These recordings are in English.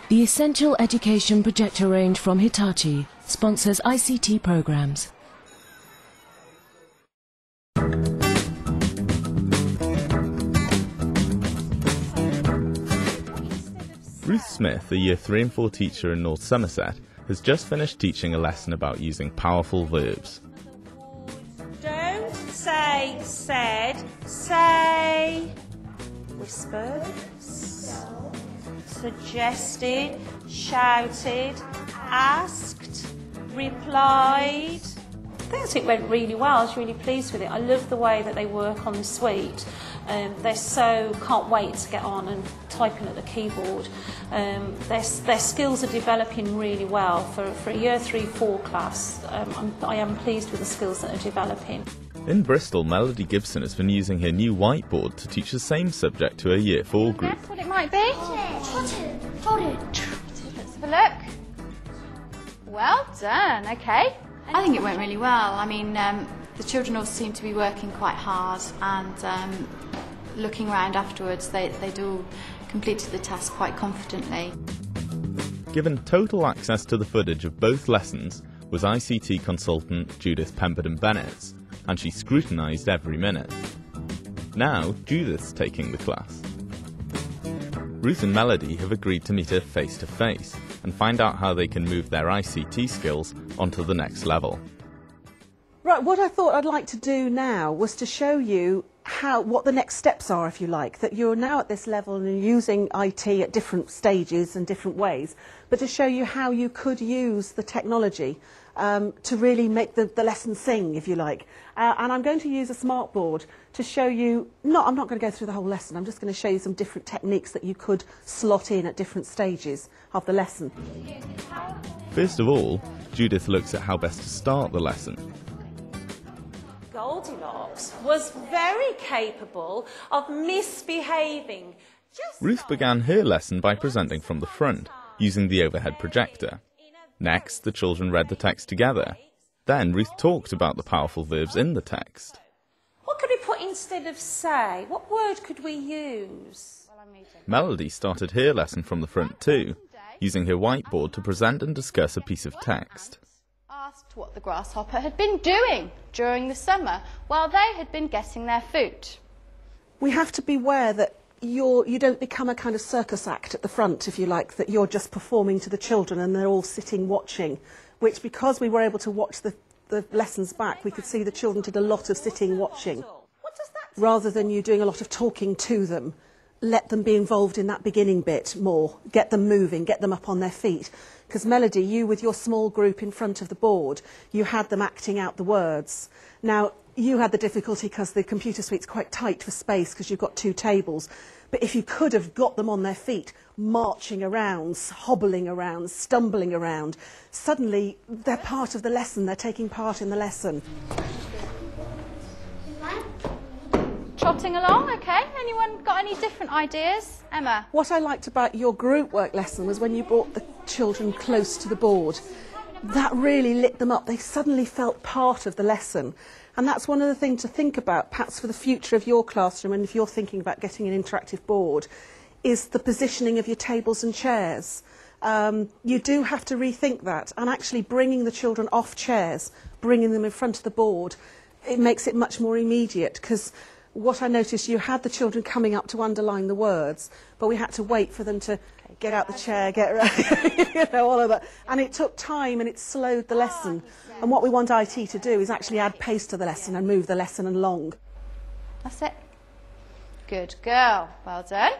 The Essential Education projector range from Hitachi sponsors ICT programs. Ruth Smith, a Year 3 and 4 teacher in North Somerset, has just finished teaching a lesson about using powerful verbs. Don't say said, say whispered, suggested, shouted, asked, replied. I think it went really well. I was really pleased with it. I love the way that they work on the suite. Can't wait to get on and typing at the keyboard. Their skills are developing really well for a Year 3-4 class. I am pleased with the skills that are developing. In Bristol, Melody Gibson has been using her new whiteboard to teach the same subject to her Year 4 group. Guess what it might be? Hold it. Let's have a look. Well done, okay. I think it went really well. I mean, the children all seem to be working quite hard, and looking around afterwards, they'd all completed the task quite confidently. Given total access to the footage of both lessons was ICT consultant Judith Pemberton-Bennett, and she scrutinised every minute. Now Judith's taking the class. Ruth and Melody have agreed to meet her face-to-face and find out how they can move their ICT skills onto the next level. Right, what I thought I'd like to do now was to show you what the next steps are, if you like, that you're now at this level and you're using IT at different stages and different ways, but to show you how you could use the technology to really make the lesson sing, if you like. And I'm going to use a smart board to show you, I'm not going to go through the whole lesson, I'm just going to show you some different techniques that you could slot in at different stages of the lesson. First of all, Judith looks at how best to start the lesson. Goldilocks was very capable of misbehaving. Ruth began her lesson by presenting from the front, using the overhead projector. Next, the children read the text together. Then Ruth talked about the powerful verbs in the text. What could we put instead of say? What word could we use? Melody started her lesson from the front too, using her whiteboard to present and discuss a piece of text. Asked what the grasshopper had been doing during the summer while they had been getting their food. We have to beware that you don't become a kind of circus act at the front, if you like, that you're just performing to the children and they're all sitting watching, which, because we were able to watch the lessons back, we could see the children did a lot of sitting watching. Rather than you doing a lot of talking to them, let them be involved in that beginning bit more, get them moving, get them up on their feet. Because Melody, you with your small group in front of the board, you had them acting out the words. Now, you had the difficulty because the computer suite's quite tight for space because you've got 2 tables. But if you could have got them on their feet, marching around, hobbling around, stumbling around, suddenly they're part of the lesson, they're taking part in the lesson. Trotting along, okay. Anyone got any different ideas? Emma? What I liked about your group work lesson was when you brought the children close to the board. That really lit them up. They suddenly felt part of the lesson. And that's one of the things to think about, perhaps for the future of your classroom, and if you're thinking about getting an interactive board, is the positioning of your tables and chairs. You do have to rethink that, and actually bringing the children off chairs, bringing them in front of the board, it makes it much more immediate, because what I noticed, you had the children coming up to underline the words, but we had to wait for them to get out the chair, get around, all of that. And it took time and it slowed the lesson. And what we want IT to do is actually add pace to the lesson and move the lesson along. That's it. Good girl. Well done.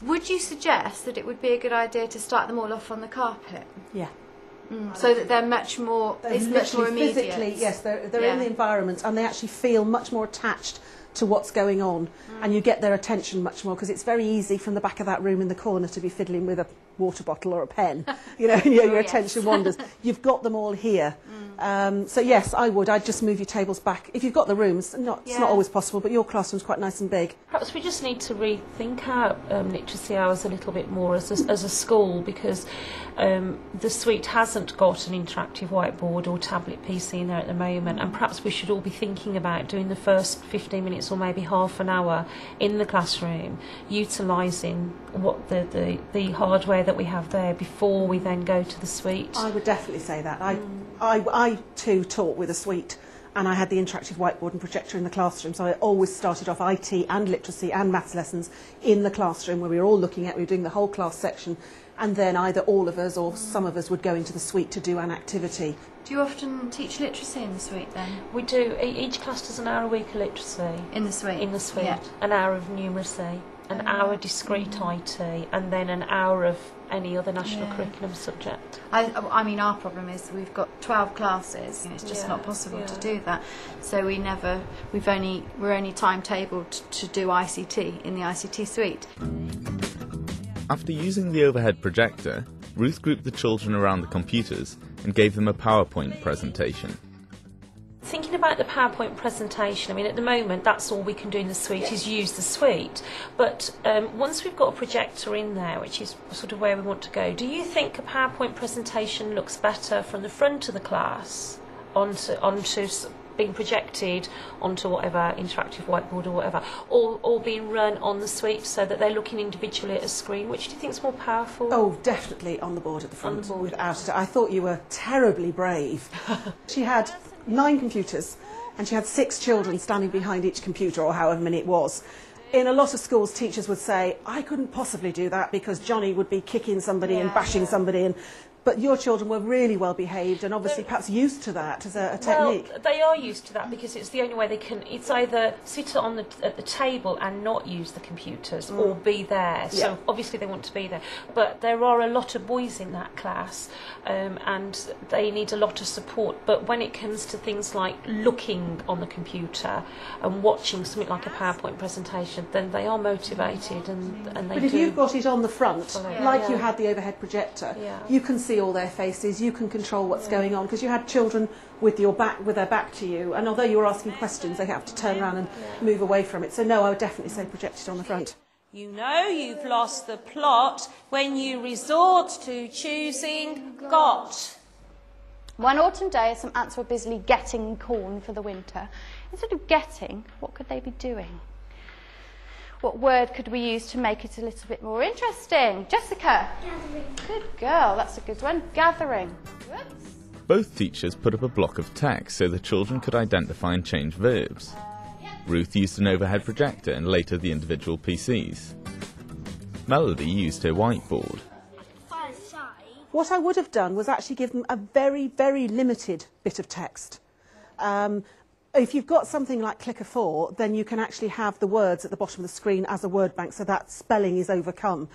Would you suggest that it would be a good idea to start them all off on the carpet? Yeah. So that they're much more, it's much more immediate. Physically, yes, they're in the environment and they actually feel much more attached to what's going on, and you get their attention much more, because it's very easy from the back of that room in the corner to be fiddling with a water bottle or a pen, your attention wanders. You've got them all here. So yes, I'd just move your tables back. If you've got the rooms, it's not always possible, but your classroom's quite nice and big. Perhaps we just need to rethink our literacy hours a little bit more as a school, because the suite hasn't got an interactive whiteboard or tablet PC in there at the moment, and perhaps we should all be thinking about doing the first 15 minutes minutes or maybe half an hour in the classroom, utilising what the hardware that we have there before we then go to the suite. I would definitely say that. I too taught with a suite, and I had the interactive whiteboard and projector in the classroom, so I always started off IT and literacy and maths lessons in the classroom where we were all looking at, we were doing the whole class section, and then either all of us or some of us would go into the suite to do an activity. Do you often teach literacy in the suite then? We do. Each class does an hour a week of literacy. In the suite? In the suite. Yeah. An hour of numeracy, an hour discrete IT, and then an hour of any other national curriculum subject. I mean, our problem is we've got 12 classes, and it's just not possible to do that. So we're only timetabled to do ICT in the ICT suite. After using the overhead projector, Ruth grouped the children around the computers and gave them a PowerPoint presentation. Thinking about the PowerPoint presentation, I mean, at the moment, that's all we can do in the suite is use the suite. But once we've got a projector in there, which is sort of where we want to go, do you think a PowerPoint presentation looks better from the front of the class onto being projected onto whatever interactive whiteboard or whatever, or being run on the suite so that they're looking individually at a screen? Which do you think is more powerful? Oh, definitely on the board at the front, without it. I thought you were terribly brave. She had 9 computers, and she had 6 children standing behind each computer, or however many it was. In a lot of schools, teachers would say, I couldn't possibly do that because Johnny would be kicking somebody and bashing somebody. But your children were really well behaved and obviously perhaps used to that as a technique. Well, they are used to that because it's the only way they can. It's either sit at the table and not use the computers, or be there. So obviously they want to be there. But there are a lot of boys in that class, and they need a lot of support. But when it comes to things like looking on the computer and watching something like a PowerPoint presentation, then they are motivated and they But if you've got it on the front, like you had the overhead projector, you can see all their faces, you can control what's going on, because you had children with their back to you, and although you were asking questions, they have to turn around and move away from it. So no, I would definitely say project it on the front. You know you've lost the plot when you resort to choosing got. One autumn day, some ants were busily getting corn for the winter. Instead of getting, what could they be doing? What word could we use to make it a little bit more interesting? Jessica? Gathering. Good girl, that's a good one. Gathering. Whoops. Both teachers put up a block of text so the children could identify and change verbs. Ruth used an overhead projector and later the individual PCs. Melody used her whiteboard. What I would have done was actually give them a very, very limited bit of text. If you've got something like Clicker 4, then you can actually have the words at the bottom of the screen as a word bank, so that spelling is overcome.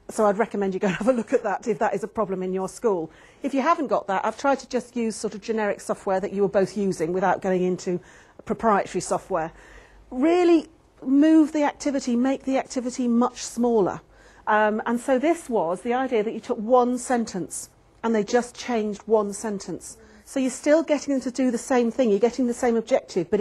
So I'd recommend you go and have a look at that if that is a problem in your school. If you haven't got that, I've tried to just use sort of generic software that you were both using without going into proprietary software. Really move the activity, make the activity much smaller. And so this was the idea that you took one sentence and they just changed one sentence. So you're still getting them to do the same thing, you're getting the same objective, but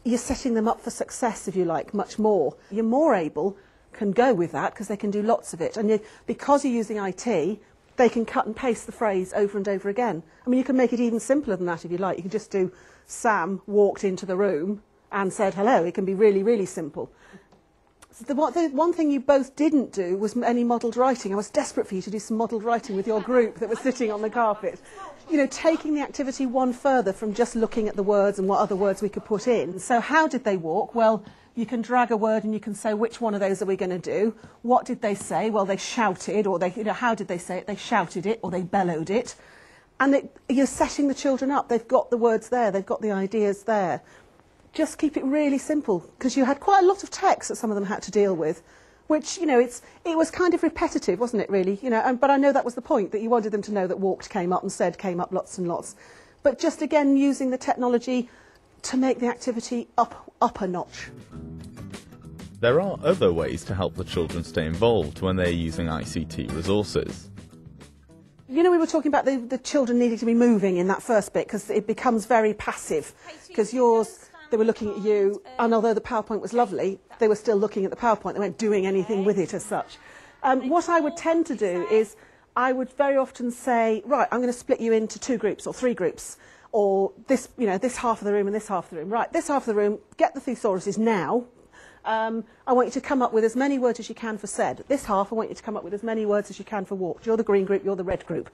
you're setting them up for success, if you like, much more. You're more able, can go with that, because they can do lots of it. And because you're using IT, they can cut and paste the phrase over and over again. I mean, you can make it even simpler than that, if you like. You can just do, Sam walked into the room and said hello. It can be really, really simple. So the one thing you both didn't do was any modelled writing. I was desperate for you to do some modelled writing with your group that was sitting on the carpet. You know, taking the activity one further from just looking at the words and what other words we could put in. So how did they walk? Well, you can drag a word and you can say, which one of those are we going to do? What did they say? Well, they shouted, or how did they say it? They shouted it, or they bellowed it. And you're setting the children up. They've got the words there. They've got the ideas there. Just keep it really simple, because you had quite a lot of text that some of them had to deal with, which, you know, it was kind of repetitive, wasn't it, really? You know, but I know that was the point, that you wanted them to know that walked came up and said came up lots and lots. But just, again, using the technology to make the activity up a notch. There are other ways to help the children stay involved when they're using ICT resources. You know, we were talking about the children needing to be moving in that first bit, because it becomes very passive, because they were looking at you, and although the PowerPoint was lovely, they were still looking at the PowerPoint. They weren't doing anything with it as such. What I would tend to do is I would very often say, right, I'm going to split you into 2 groups or 3 groups. or this, you know, this half of the room and this half of the room. Right, this half of the room, get the thesauruses now. I want you to come up with as many words as you can for said. This half, I want you to come up with as many words as you can for walked. You're the green group, you're the red group.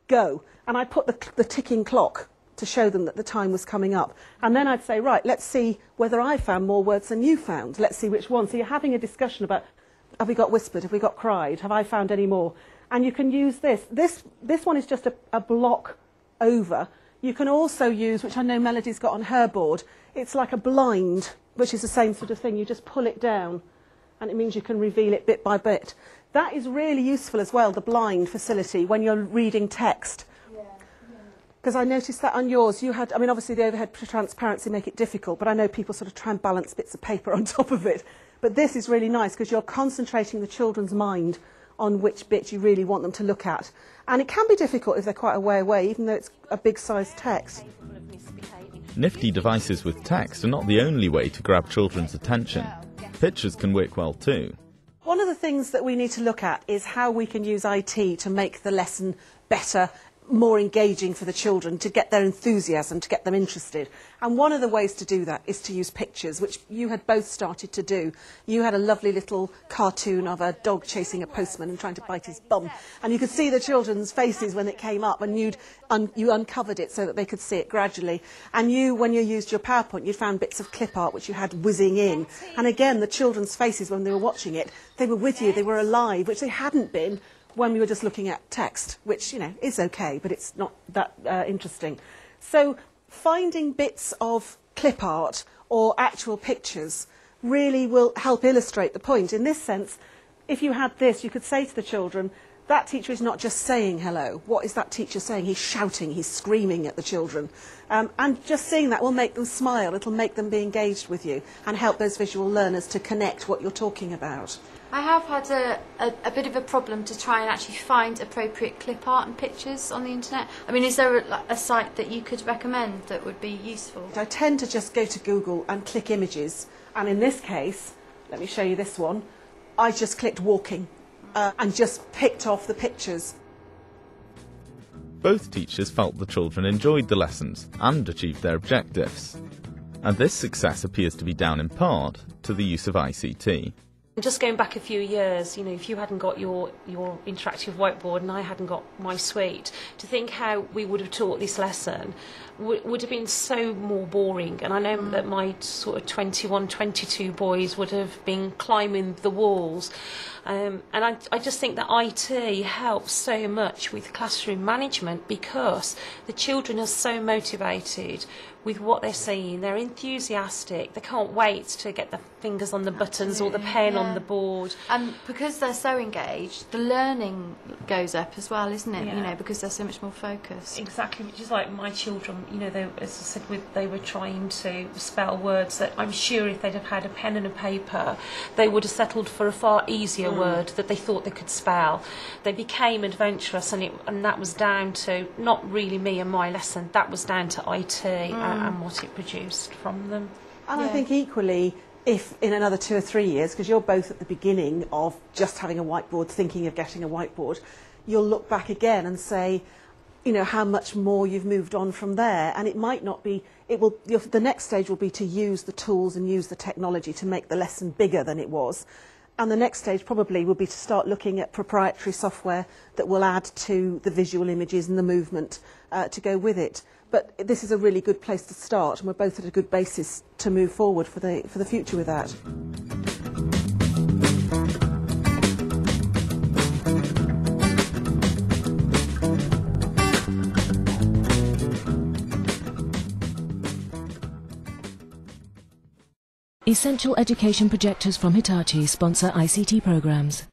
Go. And I put the ticking clock to show them that the time was coming up. And then I'd say, right, let's see whether I found more words than you found. Let's see which one. So you're having a discussion about, have we got whispered, have we got cried, have I found any more? And you can use this. This one is just a block over. You can also use, which I know Melody's got on her board, it's like a blind, which is the same sort of thing. You just pull it down and it means you can reveal it bit by bit. That is really useful as well, the blind facility, when you're reading text. Because I noticed that on yours, you had, I mean, obviously the overhead transparency make it difficult, but I know people sort of try and balance bits of paper on top of it. But this is really nice because you're concentrating the children's mind on which bit you really want them to look at. And it can be difficult if they're quite a way away, even though it's a big sized text. Nifty devices with text are not the only way to grab children's attention. Pictures can work well too. One of the things that we need to look at is how we can use IT to make the lesson better, more engaging for the children, to get their enthusiasm, to get them interested. And one of the ways to do that is to use pictures, which you had both started to do. You had a lovely little cartoon of a dog chasing a postman and trying to bite his bum. And you could see the children's faces when it came up, and you uncovered it so that they could see it gradually. And you, when you used your PowerPoint, you found bits of clip art which you had whizzing in. And again, the children's faces when they were watching it, they were with you, they were alive, which they hadn't been when we were just looking at text, which, you know, is okay, but it's not that interesting. So finding bits of clip art or actual pictures really will help illustrate the point. In this sense, if you had this, you could say to the children, that teacher is not just saying hello. What is that teacher saying? He's shouting, he's screaming at the children. And just seeing that will make them smile, it'll make them be engaged with you and help those visual learners to connect what you're talking about. I have had a bit of a problem to try and actually find appropriate clip art and pictures on the internet. I mean, is there a site that you could recommend that would be useful? I tend to just go to Google and click images, and in this case, let me show you this one, I just clicked walking and just picked off the pictures. Both teachers felt the children enjoyed the lessons and achieved their objectives. And this success appears to be down in part to the use of ICT. Just going back a few years, you know, if you hadn't got your interactive whiteboard and I hadn't got my suite, to think how we would have taught this lesson would have been so more boring. And I know that my sort of 21, 22 boys would have been climbing the walls. And I just think that IT helps so much with classroom management because the children are so motivated with what they're seeing. They're enthusiastic. They can't wait to get their fingers on the buttons or the pen on the board. And because they're so engaged, the learning goes up as well, isn't it? Yeah. You know, because they're so much more focused. Exactly, which is like my children, you know, they, as I said, they were trying to spell words that I'm sure if they'd have had a pen and a paper, they would have settled for a far easier word that they thought they could spell. They became adventurous, and that was down to not really me and my lesson, that was down to IT and what it produced from them. And I think equally, if in another 2 or 3 years, because you're both at the beginning of just having a whiteboard, thinking of getting a whiteboard, you'll look back again and say, you know, how much more you've moved on from there. And it might not be, the next stage will be to use the tools and use the technology to make the lesson bigger than it was. And the next stage probably will be to start looking at proprietary software that will add to the visual images and the movement to go with it. But this is a really good place to start, and we're both at a good basis to move forward for the future with that. Essential education projectors from Hitachi sponsor ICT programs.